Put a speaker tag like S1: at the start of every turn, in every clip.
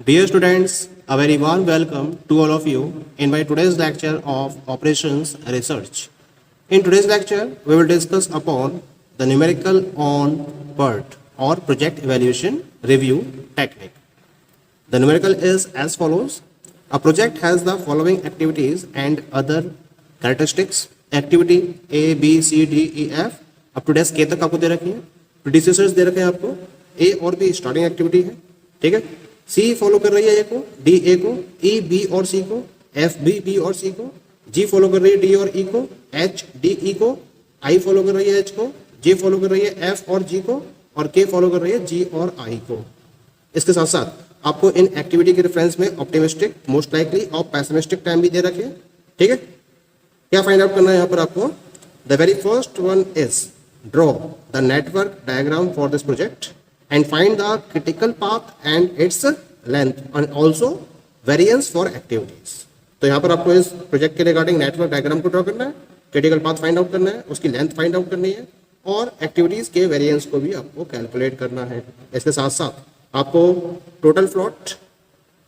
S1: Dear students, a very warm welcome to all of you in my today's lecture of Operations Research. In today's lecture, we will discuss upon the numerical on PERT or Project Evaluation Review Technique. The numerical is as follows. A project has the following activities and other characteristics. Activity A, B, C, D, E, F up to desk K तक आपको दे रखी है. Producers दे रखे हैं आपको. A और B starting activity है, ठीक है. C फॉलो कर रही है A को, D A को, E B और C को, F B और C को, G फॉलो कर रही है D और E को, H D E को, I फॉलो कर रही है H को, J फॉलो कर रही है F और G को और K फॉलो कर रही है G और I को. इसके साथ साथ आपको इन एक्टिविटी के रेफरेंस में ऑप्टिमिस्टिक, मोस्ट लाइकली और पेसिमिस्टिक टाइम भी दे रखे हैं, ठीक है. क्या फाइंड आउट करना है यहाँ पर आपको? The very first one is draw the network diagram for this project and find the critical path and its length and also variance for activities. तो यहाँ पर आपको इस प्रोजेक्ट के रिगार्डिंग नेटवर्क डायग्राम को ड्रॉ करना है, क्रिटिकल पाथ फाइंड आउट करना है, उसकी लेंथ फाइंड आउट करनी है और एक्टिविटीज के वेरिएंस को भी आपको कैलकुलेट करना है. इसके साथ साथ आपको टोटल प्लॉट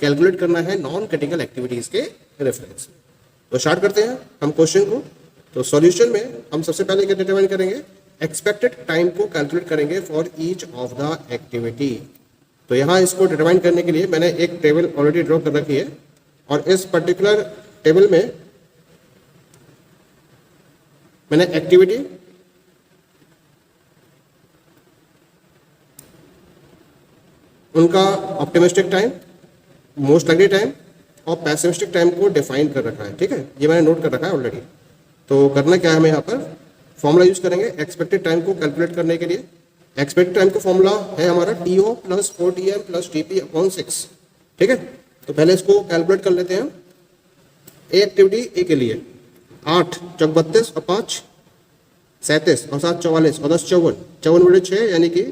S1: कैलकुलेट करना है नॉन क्रिटिकल एक्टिविटीज के रेफरेंस. तो स्टार्ट करते हैं हम क्वेश्चन को. तो सॉल्यूशन में हम सबसे पहले क्या डिटरमाइन करेंगे? एक्सपेक्टेड टाइम को कैलकुलेट करेंगे for each of the activity. तो यहाँ इसको डिटरमाइन करने के लिए मैंने एक टेबल ऑलरेडी ड्रॉ कर रखी है और इस पर्टिकुलर टेबल में मैंने एक्टिविटी, उनका optimistic time, most likely time और पेसिमिस्टिक टाइम को डिफाइन कर रखा है, ठीक है. ये मैंने नोट कर रखा है ऑलरेडी. तो करना क्या है, हमें यहाँ पर फॉर्मूला यूज करेंगे एक्सपेक्टेड टाइम को कैलकुलेट करने के लिए. एक्सपेक्टेड टाइम का फॉर्मूला है हमारा TO plus 4TM plus TP upon 6, ठीक है. तो पहले इसको कैलकुलेट कर लेते हैं. ए एक्टिविटी ए के लिए 8 चौक 32 और 5 37 और 7 44 और 10 54, 54 बटे 6 यानी कि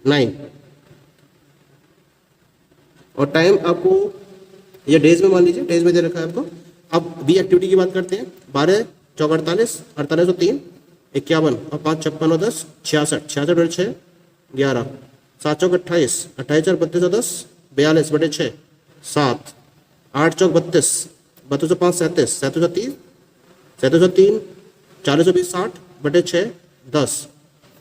S1: 9. और टाइम आपको ये डेज में मान लीजिए, डेज में दे रखा है आपको. अब बी एक्टिविटी की बात करते हैं. 12 चौक 48, 48 और 3 51 और 5 56 और 10 66, 66 बटे 6 11, 7 चौक 28, 28 और 32 और 10 42 बटे 6 7, 8 चौक 32, 32 और 5 37, 37 और 3 37 और 3 40 और 20 60 बटे 6 10.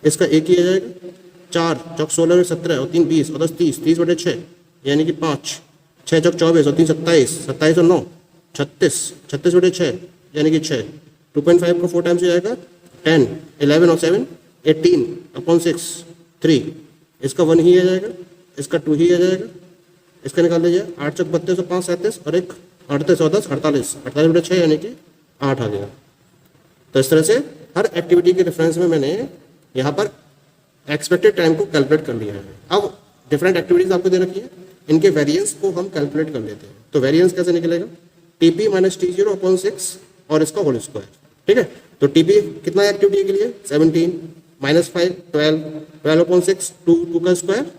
S1: इसका एक ही आ जाएगा. 4 चौक 16 और 17 और 3 20 और 10 30, 30 बटे 6 यानी कि 5. 6 चौक 24 और 3 27, 27 और 9 36, 36 बटे 6 यानी कि 6. 2.5 को 4 टाइम्स हो जाएगा 10, 11 और 7 18 अपॉन 6 3. इसका 1 ही आ जाएगा, इसका 2 ही आ जाएगा. इसका निकाल लीजिए. 8 चौक 32 और 5 37 और 1 38 और 10 48, 48 बटे 6 यानी कि 8 आ गया. तो इस तरह से हर एक्टिविटी के रेफरेंस में मैंने यहाँ पर एक्सपेक्टेड टाइम को कैलकुलेट कर लिया है. अब डिफरेंट एक्टिविटीज आपको दे रखी है, इनके वेरिएंस को हम कैलकुलेट कर लेते हैं. तो वेरिएंस कैसे निकलेगा? TP माइनस T0 अपॉन 6 और इसका होल स्क्वायर, ठीक है. तो TP कितना है एक्टिविटी के लिए? 17 माइनस 5 12, 12 अपॉन 6 2, 2 का स्क्वायर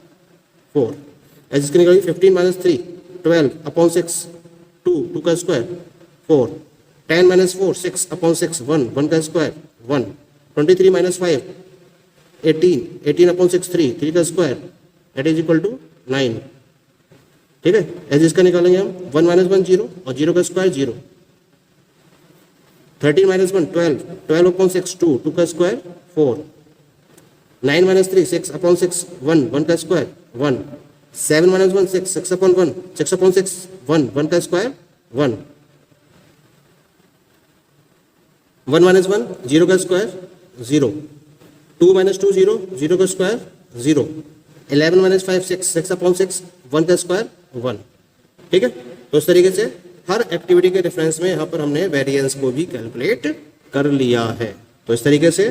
S1: 4. ऐसे इसकी निकलेगी 15 माइनस 3 12 अपॉन 6 2, 2 का स्क्वायर 4. 10 माइनस 4 6 अपॉन 6 1, 1 का स्क्वायर 1. 23 माइनस 5 18, 18 अपॉन 6 3, 3 का square that is equal to 9, ठीक है. ऐसे इसका निकालेंगे हम. 1 माइनस 1 0 और 0 का स्क्वायर 0. 13 माइनस 1 12, 12 अपॉन 6 2, 2 का स्क्वायर 4. 9 माइनस 3 6 अपॉन 6 1, 1 का स्क्वायर 1. 7 माइनस 1 6, 6 अपॉन 1 6 अपॉन 6 1, 1 का स्क्वायर 1. 1 माइनस 1 0 का स्क्वायर 0. 2 माइनस 2 0, 0 का स्क्वायर 0. 11 माइनस 5 6, 6 अपॉन 6 1 का स्क्वायर 1, ठीक है. तो इस तरीके से हर एक्टिविटी के रेफरेंस में यहाँ पर हमने वेरिएंस को भी कैलकुलेट कर लिया है. तो इस तरीके से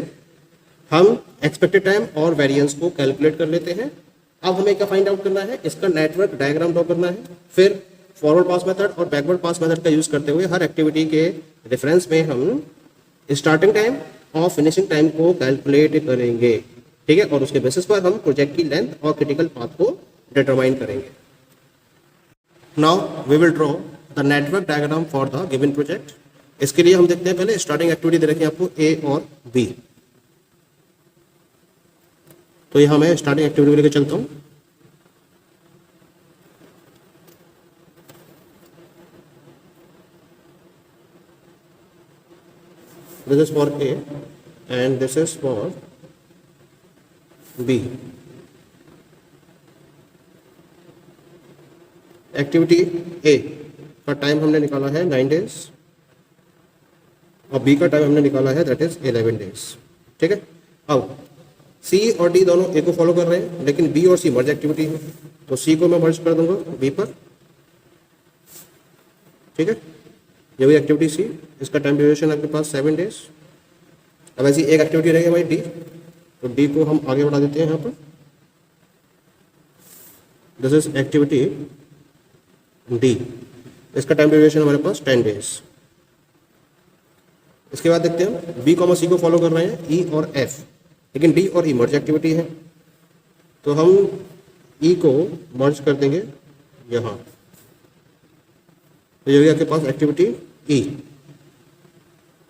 S1: हम एक्सपेक्टेड टाइम और वेरिएंस को कैलकुलेट कर लेते हैं. अब हमें क्या फाइंड आउट करना है? इसका नेटवर्क डायग्राम ड्रॉ करना है. फिर फॉरवर्ड पास मेथड और बैकवर्ड पास मेथड का यूज करते हुए हर एक्टिविटी के रेफरेंस में हम स्टार्टिंग टाइम और फिनिशिंग टाइम को कैलकुलेट करेंगे, ठीक है. और उसके बेसिस पर हम प्रोजेक्ट की लेंथ और क्रिटिकल पाथ को डिटरमाइन करेंगे. Now we will draw the network diagram for the given project. इसके लिए हम देखते हैं पहले स्टार्टिंग एक्टिविटी दे रखी है आपको A और B. तो यहाँ मैं स्टार्टिंग एक्टिविटी लेकर चलता हूँ. This is for A and this is for B. Activity A का टाइम हमने निकाला है 9 डेज और बी का टाइम हमने निकाला है दैट इज 11 डेज। ठीक है, अब सी और डी दोनों ए को फॉलो कर रहे हैं, लेकिन बी और सी मर्ज एक्टिविटी है, तो सी को मैं मर्ज कर दूंगा बी पर। ठीक है, ये भी एक्टिविटी सी, इसका टाइम ड्यूरेशन आपके पास 7 डेज। अब ऐसी एक एक्टिविटी रहेगी हमारी डी, तो डी को हम आगे बढ़ा देते हैं यहाँ पर। दिस इज एक्टिविटी डी, इसका टाइम ड्यूरेशन हमारे पास 10 डेज। इसके बाद देखते हैं बी कॉमा सी को फॉलो कर रहे हैं ई और एफ, लेकिन डी और ई मर्ज एक्टिविटी है, तो हम ई को मर्ज कर देंगे यहाँ, तो ये होगी आपके पास एक्टिविटी ई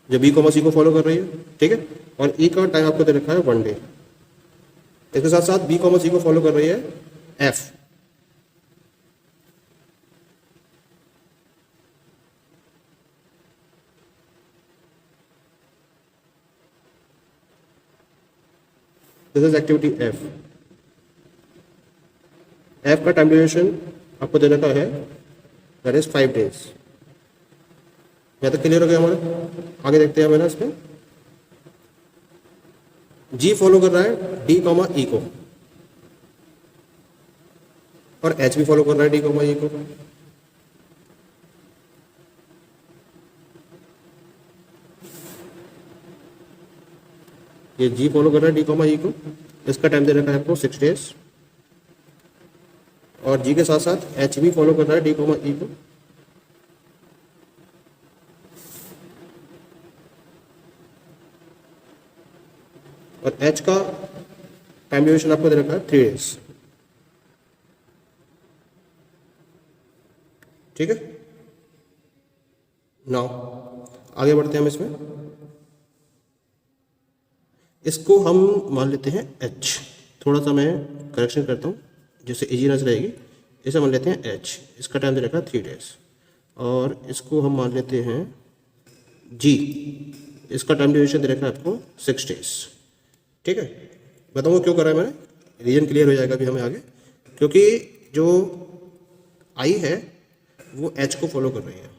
S1: जो बी कॉमा सी को फॉलो कर रही है। ठीक है, और ई का टाइम आपको दे रखा है 1 डे। इसके साथ साथ बी कॉमा सी को फॉलो कर रही है F, this is activity F. F का टाइम ड्यूरेशन आपको दे रखा है दैट इज 5 डेज। यहाँ तक क्लियर हो गया हमारा? आगे देखते हैं मैंने इसमें जी फॉलो कर रहा है डी कॉमा ई को, और एच भी फॉलो कर रहा है डी कॉमा ई को। ये जी फॉलो कर रहा है डी कॉमा ई को, इसका टाइम दे रखा है आपको 6 डेज, और जी के साथ साथ एच भी फॉलो कर रहा है डी कॉमा ई को, और एच का टाइम ड्यूरेशन आपको दे रखा है 3 डेज। ठीक है, नाउ आगे बढ़ते हैं हम इसमें। इसको हम मान लेते हैं एच, थोड़ा सा मैं करेक्शन करता हूँ जिससे इजी नजर रहेगी। इसे मान लेते हैं एच, इसका टाइम दे रखा है 3 डेज, और इसको हम मान लेते हैं जी, इसका टाइम ड्यूरेशन दे रखा है आपको 6 डेज। ठीक है, बताऊँगा क्यों करा है मैंने, रीजन क्लियर हो जाएगा अभी हमें आगे। क्योंकि जो आई है वो एच को फॉलो कर रही है।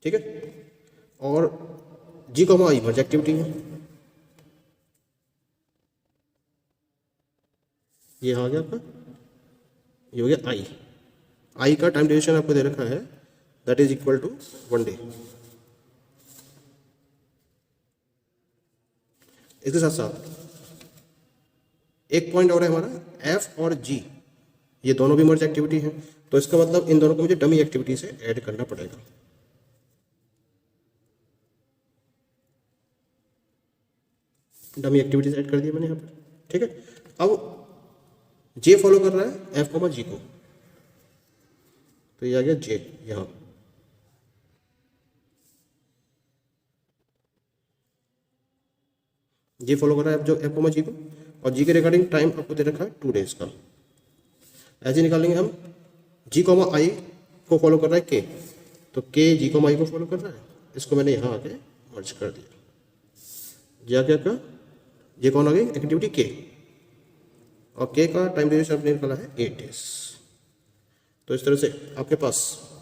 S1: ठीक है, और जी कॉमा आई मर्ज एक्टिविटी है, ये आ गया आपका, ये हो गया आई। आई का टाइम ड्यूरेशन आपको दे रखा है that is equal to 1 day. इसके साथ साथ एक पॉइंट और है हमारा, एफ और जी ये दोनों भी मर्ज एक्टिविटी है, तो इसका मतलब इन दोनों को मुझे डमी एक्टिविटी से ऐड करना पड़ेगा। डमी एक्टिविटीज ऐड कर दी मैंने यहाँ पर। ठीक है, अब जे फॉलो कर रहा है एफ कॉमा जी को, तो ये आ गया जे यहाँ। जे फॉलो कर रहा है जो एफ कॉमा जी को, और जी के रिगार्डिंग टाइम आपको दे रखा है 2 डेज का। ऐसे निकालेंगे हम, जी कॉमा आई को फॉलो कर रहा है के, तो के जी कॉमा आई को फॉलो कर रहा है, इसको मैंने यहाँ आके मर्ज कर दिया। जी आ गया क्या, ये कौन आ गई एक्टिविटी के, और के का टाइम ड्यूरेशन आपने निकाला है 8 डेज। तो इस तरह से आपके पास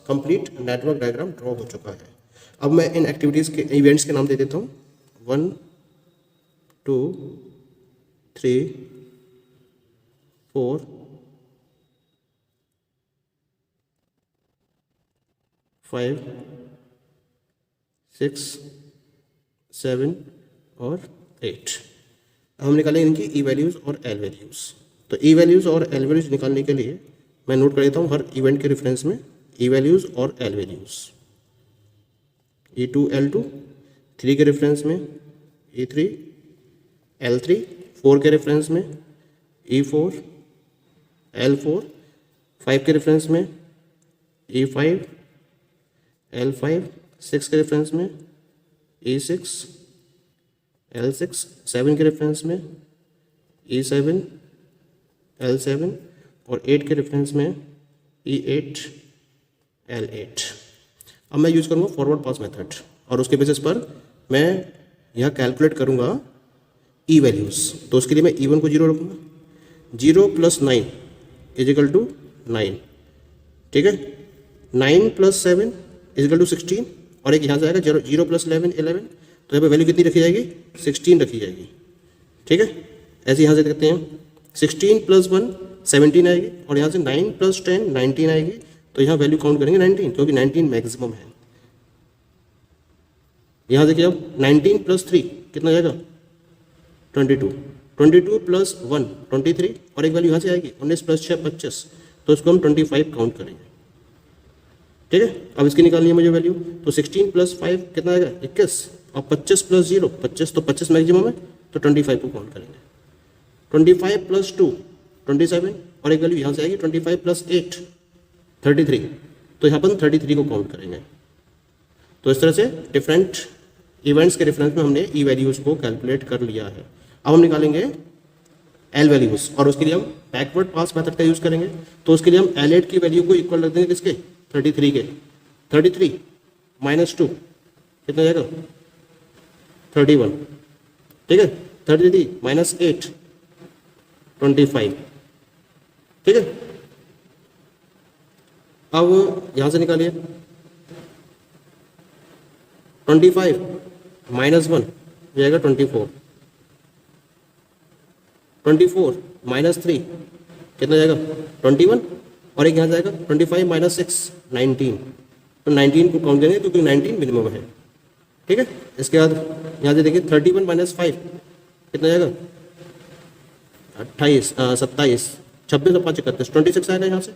S1: कंप्लीट नेटवर्क डायग्राम ड्रॉ हो चुका है। अब मैं इन एक्टिविटीज़ के इवेंट्स के नाम दे देता हूँ, 1 2 3 4 5 6 7 और 8। हम निकालेंगे इनकी ई वैल्यूज़ और एल वैल्यूज़। तो ई वैल्यूज़ और एल वैल्यूज़ निकालने के लिए मैं नोट कर देता हूँ हर इवेंट के रेफरेंस में ई वैल्यूज़ और एल वैल्यूज़। E2 L2, 3 के रेफरेंस में E3 L3, 4 के रेफरेंस में E4 L4, 5 के रेफरेंस में E5 L5, 6 के रेफरेंस में E6 L6, 7 के रेफरेंस में E7 L7 और 8 के रेफरेंस में E8 L8। अब मैं यूज़ करूँगा फॉरवर्ड पास मेथड। और उसके बेसिस पर मैं यहाँ कैलकुलेट करूँगा ई वैल्यूज़। तो उसके लिए मैं E1 को 0 रखूँगा, 0 + 9 = 9, ठीक है। 9 + 7 = 16, और एक यहाँ से आएगा 0 + 11 11, तो यहाँ पे वैल्यू कितनी रखी जाएगी, 16 रखी जाएगी, ठीक है। ऐसे यहाँ से देखते हैं 16 + 1 17 आएगी, और यहाँ से 9 + 10 19 आएगी, तो यहाँ वैल्यू काउंट करेंगे 19, क्योंकि 19 मैक्सिमम है। यहाँ देखिए अब 19 + 3 कितना जाएगा, 22, 22 + 1 23, और एक वैल्यू यहाँ से आएगी 19 + 6 25, तो इसको हम 25 काउंट करेंगे, ठीक है। अब इसकी निकालनी है मुझे वैल्यू, तो 16 + 5 कितना आएगा 21, और 25 + 0 25, तो 25 मैक्सिमम है, तो 25 को काउंट करेंगे। 25 + 2 27, और एक वैल्यू यहाँ से आएगी 25 + 8 33, तो यहाँ पर 33 को काउंट करेंगे। तो इस तरह से डिफरेंट इवेंट्स के रेफरेंस में हमने ई वैल्यूज़ को कैलकुलेट कर लिया है। अब हम निकालेंगे एल वैल्यूज़, और उसके लिए हम बैकवर्ड पास मेथड का यूज़ करेंगे। तो उसके लिए हम L8 की वैल्यू को इक्वल रख देंगे किसके, 33 के। 33 - 2 कितना जाएगा, 31, ठीक है। 33 - 8 25, ठीक है। अब यहाँ से निकालिए 25 - 1 जाएगा 24, 24 - 3 कितना जाएगा 21, और एक यहाँ जाएगा 25 - 6 19, तो 19 को काउंट करेंगे क्योंकि 19 मिनिमम है, ठीक है। इसके बाद यहाँ से देखिए 31 - 5 कितना जाएगा 28 27 26 और 5 31 26 आएगा यहाँ से।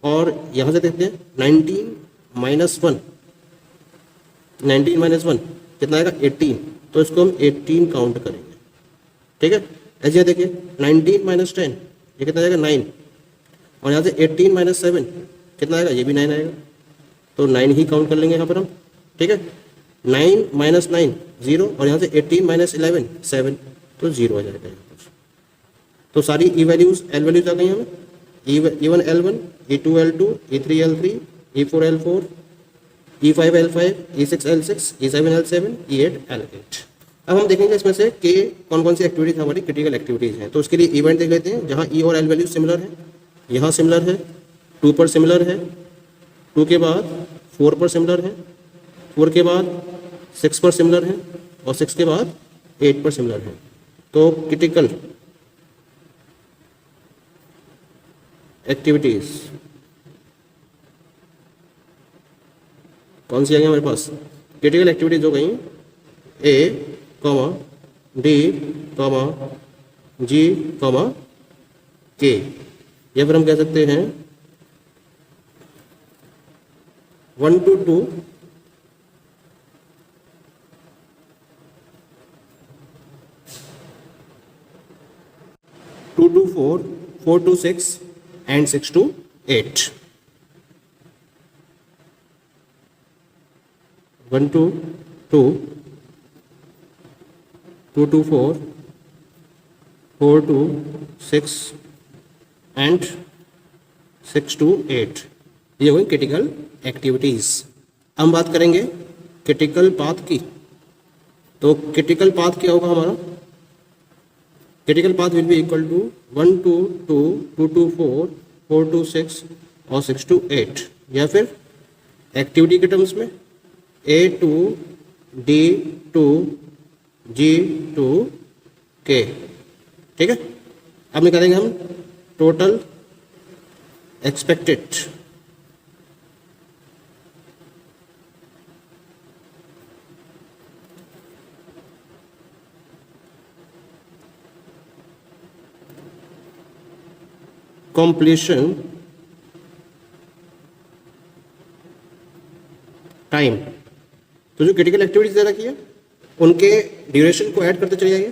S1: और यहाँ से देखते हैं 19 - 1 कितना आएगा 18, तो इसको हम 18 काउंट करेंगे, ठीक है। ऐसे यहाँ देखिए 19 - 10 ये कितना आएगा 9, और यहाँ से 18 - 7 कितना आएगा, ये भी 9 आएगा, तो 9 ही काउंट कर लेंगे यहाँ पर हम, ठीक है। 9 - 9 0, और यहाँ से 18 - 11 7, तो 0 आ जाएगा यहाँ पर। तो सारी ई वैल्यूज़ एल वैल्यूज आ गई हमें, E1 L1, E2 L2, E3 L3, E4 L4, E5 L5, E6 L6, E7 L7, E8 L8। अब हम देखेंगे इसमें से कि कौन कौन सी एक्टिविटीज हमारी क्रिटिकल एक्टिविटीज़ हैं। तो उसके लिए इवेंट देख लेते हैं जहाँ E और L वैल्यू सिमिलर है। यहाँ सिमिलर है, 2 पर सिमिलर है, 2 के बाद 4 पर सिमिलर है, 4 के बाद 6 पर सिमिलर है, और 6 के बाद 8 पर सिमिलर है। तो क्रिटिकल एक्टिविटीज कौन सी आ गई हमारे पास, क्रिटिकल एक्टिविटीज हो गई A, D, G, K, या फिर हम कह सकते हैं 1 to 2, 2 to 4, 4 to 6, and 6 to 8. 1 to 2, 2 to 4, 4 to 6, and 6 to 8, ये हो गई क्रिटिकल एक्टिविटीज। हम बात करेंगे क्रिटिकल पाथ की। तो क्रिटिकल पाथ क्या होगा हमारा, critical path will be equal to 1 to 2, 2 to 4, 4 to 6 और 6 to 8, या फिर एक्टिविटी के टर्म्स में A to D to G to K, ठीक है। अब निकालेंगे हम टोटल एक्सपेक्टेड completion टाइम। तो जो क्रिटिकल एक्टिविटीज दे रखी है उनके ड्यूरेशन को ऐड करते चले जाइए।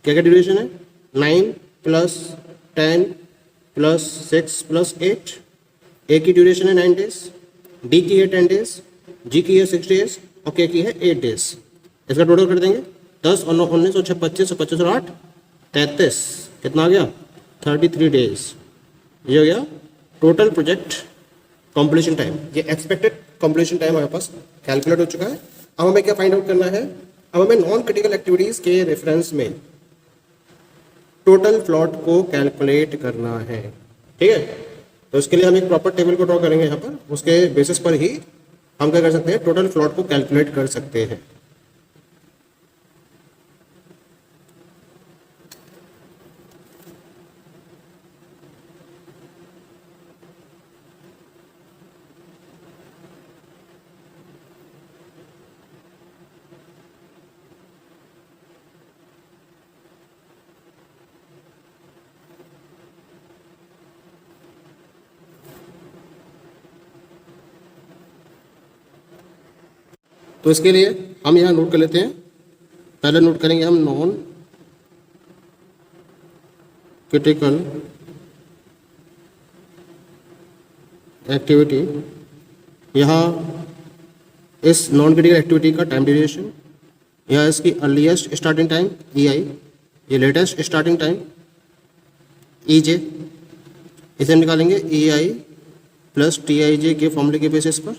S1: क्या क्या ड्यूरेशन है, 9 + 10 + 6 + 8। ए की ड्यूरेशन है 9 डेज, डी की है 10 डेज, जी की है 6 डेज, और के की है 8 डेज। इसका टोटल कर देंगे 10 और 9 19 और 6 25 और 25 और 8 33, कितना आ गया 33 डेज। ये हो गया टोटल प्रोजेक्ट कंप्लीशन टाइम। ये एक्सपेक्टेड कंप्लीशन टाइम हमारे पास कैलकुलेट हो चुका है। अब हमें क्या फाइंड आउट करना है, अब हमें नॉन क्रिटिकल एक्टिविटीज के रेफरेंस में टोटल फ्लॉट को कैलकुलेट करना है। ठीक है, तो इसके लिए हम एक प्रॉपर टेबल को ड्रॉ करेंगे यहाँ पर, उसके बेसिस पर ही हम क्या कर सकते हैं, टोटल फ्लॉट को कैलकुलेट कर सकते हैं। तो इसके लिए हम यहाँ नोट कर लेते हैं, पहले नोट करेंगे हम नॉन क्रिटिकल एक्टिविटी। यहाँ इस नॉन क्रिटिकल एक्टिविटी का टाइम ड्यूरेशन, यहाँ इसकी अर्लीस्ट स्टार्टिंग टाइम ई आई, ये लेटेस्ट स्टार्टिंग टाइम ई जे, इसे हम निकालेंगे ई आई प्लस टी आई जे के फॉर्मूले के बेसिस पर।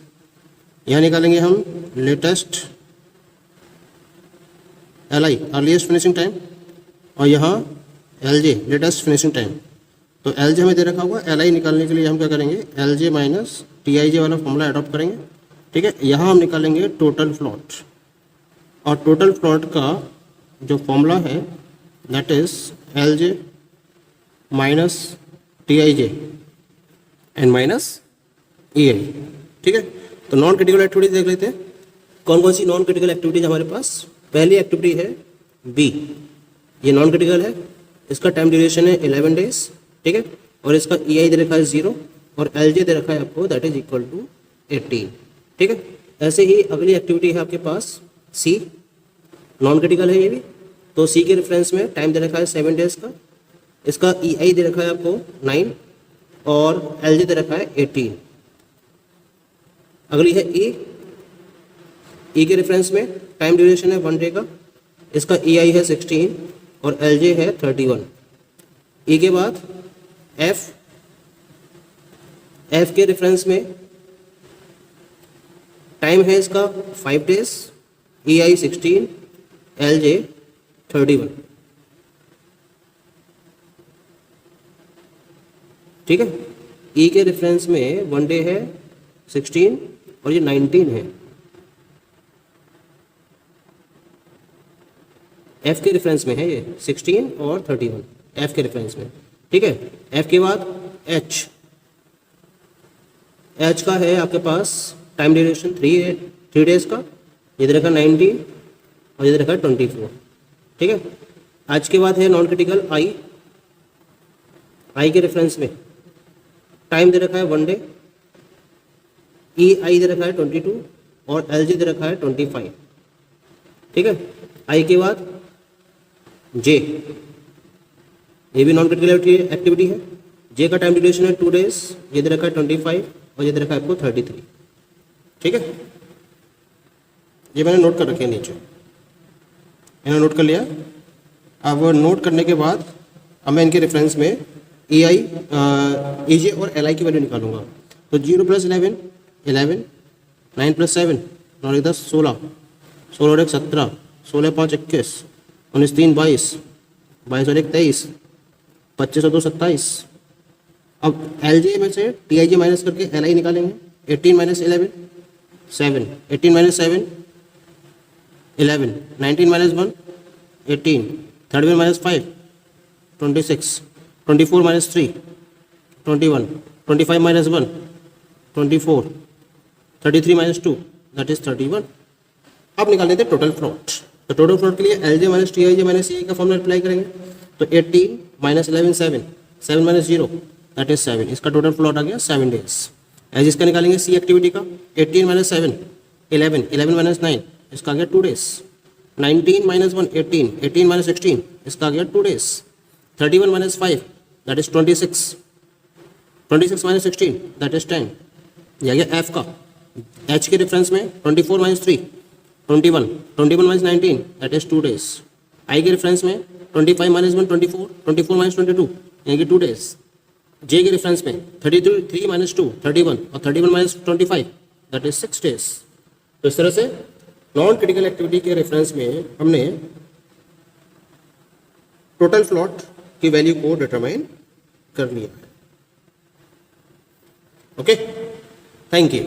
S1: यहाँ निकालेंगे हम latest L I earliest finishing time, और यहाँ L J latest finishing time. तो एल जे हमें दे रखा होगा, एल आई निकालने के लिए हम क्या करेंगे, L J minus T I J वाला फॉर्मूला अडॉप्ट करेंगे। ठीक है, यहाँ हम निकालेंगे टोटल फ्लॉट, और टोटल फ्लॉट का जो फॉर्मूला है that is L J minus T I J and minus E I. ठीक है, तो नॉन क्रिटिकल एक्टिविटीज देख लेते हैं, कौन कौन सी नॉन क्रिटिकल एक्टिविटीज हमारे पास। पहली एक्टिविटी है बी, ये नॉन क्रिटिकल है, इसका टाइम ड्यूरेशन है 11 डेज। ठीक है, और इसका ई आई दे रखा है 0 और एल जे दे रखा है आपको दैट इज इक्वल टू 18। ठीक है, ऐसे ही अगली एक्टिविटी है आपके पास सी, नॉन क्रिटिकल है ये भी, तो सी के रेफरेंस में टाइम दे रखा है 7 डेज का, इसका ई आई दे रखा है आपको 9 और एल जे दे रखा है 18। अगली है ई के रेफरेंस में टाइम ड्यूरेशन है 1 डे का, इसका ई आई है 16 और एल जे है 31। ई के बाद एफ के रेफरेंस में टाइम है इसका 5 डेज, ई आई 16, एल जे 31। ठीक है, ई के रेफरेंस में 1 डे है 16 और ये 19 है। एफ के रेफरेंस में है ये 16 और 31 एफ के रेफरेंस में। ठीक है, एफ के बाद एच का है आपके पास टाइम ड्यूरेशन 3 डेज का, ये दे रखा 19 और ये दे रखा 24। ठीक है, आज के बाद है नॉन क्रिटिकल आई के रेफरेंस में टाइम दे रखा है 1 डे, ई आई दे रखा है 22 और एल जी दे रखा है 25। ठीक है, आई के बाद जे, ये भी नॉन क्रिटिकल एक्टिविटी है, जे का टाइम ड्यूरेशन है 2 डेज, ये दे रखा है 25 और ये दे रखा है आपको 33। ठीक है, ये मैंने नोट कर रखे हैं नीचे, मैंने नोट कर लिया। अब नोट करने के बाद अब मैं इनके रेफरेंस में ई आई ई जे और एल आई की वैल्यू निकालूंगा। तो 0 + 11 11, 9 + 7 9 × 10 16, 16 और 1 17, 16 5 21, 19 3 22, 22 और 1 23, 25 और 2 27। अब एल जे में से टी आई जे माइनस करके एल आई निकालेंगे। 18 - 11 7, 18 - 7 11, 19 - 1 18, 31 - 5 26, 24 - 3 21, 25 - 1 24, 33 - 2 दैट इज 31। अब निकाल लेते हैं टोटल फ्लॉट। तो टोटल फ्लॉट के लिए L J minus T I J minus E का फॉर्मूला अप्लाई करेंगे। तो 18 - 11 7, 7 - 0 दैट इज 7, इसका टोटल फ्लॉट आ गया 7 डेज। एज इसका निकालेंगे सी एक्टिविटी का, 18 - 7 11, 11 - 9 इसका आ गया 2 डेज, 19 - 1 18, 18 - 16 इसका आ गया 2 days, 31 - 5 that is 26, 26 - 16 that is 10। यह गया एफ का। एच के रेफरेंस में 24 - 3 21, 21 - 19 दैट इज 2 डेज। आई के रेफरेंस में 25 - 1 24, 24 - 22 यानी कि 2 डेज। जे के रेफरेंस में 33 - 2 31 और 31 - 25 दैट इज 6 डेज। तो इस तरह से नॉन क्रिटिकल एक्टिविटी के रेफरेंस में हमने टोटल फ्लॉट की वैल्यू को डिटरमाइन कर लिया है। Okay, thank you.